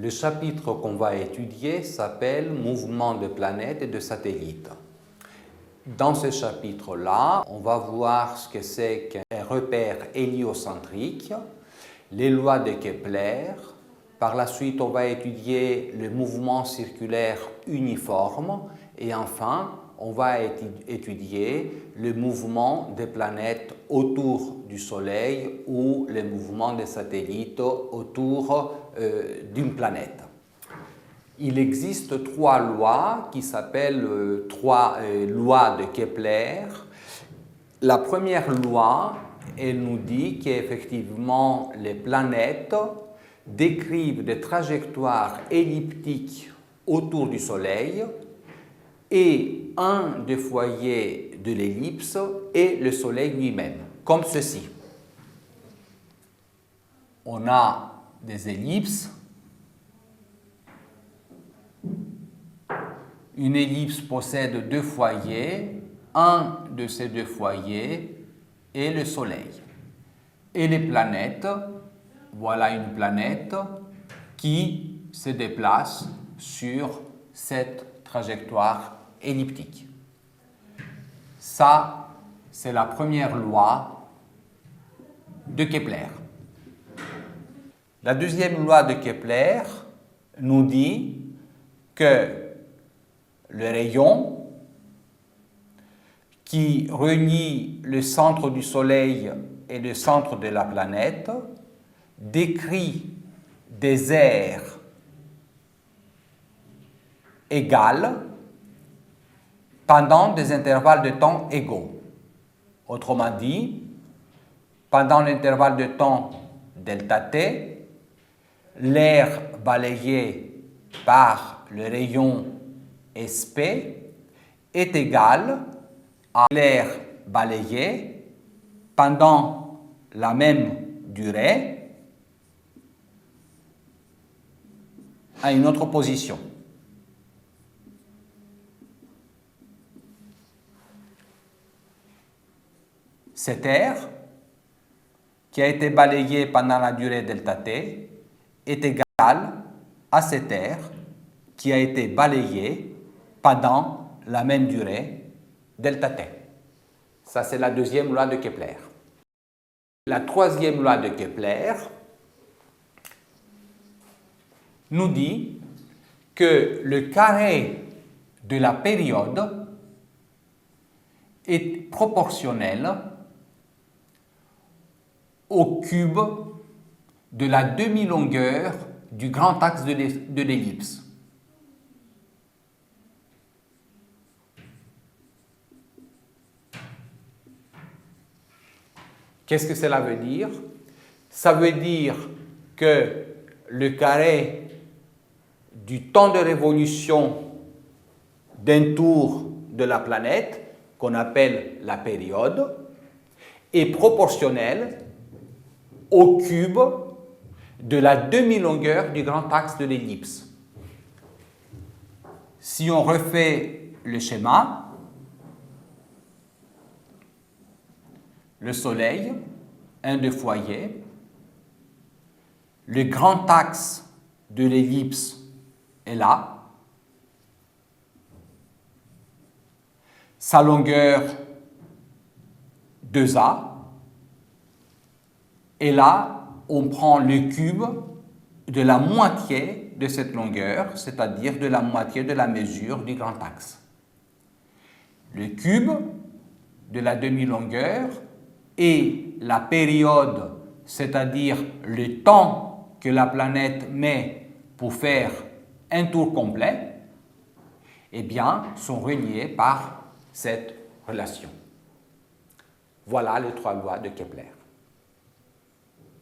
Le chapitre qu'on va étudier s'appelle « Mouvement de planètes et de satellites ». Dans ce chapitre-là, on va voir ce que c'est qu'un repère héliocentrique, les lois de Kepler. Par la suite, on va étudier le mouvement circulaire uniforme et enfin, on va étudier le mouvement des planètes autour du Soleil ou le mouvement des satellites autour d'une planète. Il existe trois lois qui s'appellent trois lois de Kepler. La première loi, elle nous dit qu'effectivement les planètes décrivent des trajectoires elliptiques autour du Soleil et un des foyers de l'ellipse est le Soleil lui-même, comme ceci. On a des ellipses. Une ellipse possède deux foyers. Un de ces deux foyers est le Soleil. Et les planètes, voilà une planète qui se déplace sur cette trajectoire elliptique. Ça, c'est la première loi de Kepler. La deuxième loi de Kepler nous dit que le rayon qui relie le centre du Soleil et le centre de la planète décrit des aires égales pendant des intervalles de temps égaux. Autrement dit, pendant l'intervalle de temps delta t, l'aire balayée par le rayon SP est égale à l'aire balayée pendant la même durée à une autre position. Cette aire qui a été balayée pendant la durée delta t est égale à cette aire qui a été balayée pendant la même durée delta t. Ça, c'est la deuxième loi de Kepler. La troisième loi de Kepler nous dit que le carré de la période est proportionnel au cube de la demi-longueur du grand axe de l'ellipse. Qu'est-ce que cela veut dire? Ça veut dire que le carré du temps de révolution d'un tour de la planète, qu'on appelle la période, est proportionnel au cube de la demi-longueur du grand axe de l'ellipse. Si on refait le schéma, le Soleil, un des foyers, le grand axe de l'ellipse est là, sa longueur 2a, et là, on prend le cube de la moitié de cette longueur, c'est-à-dire de la moitié de la mesure du grand axe. Le cube de la demi-longueur et la période, c'est-à-dire le temps que la planète met pour faire un tour complet, eh bien, sont reliés par cette relation. Voilà les trois lois de Kepler.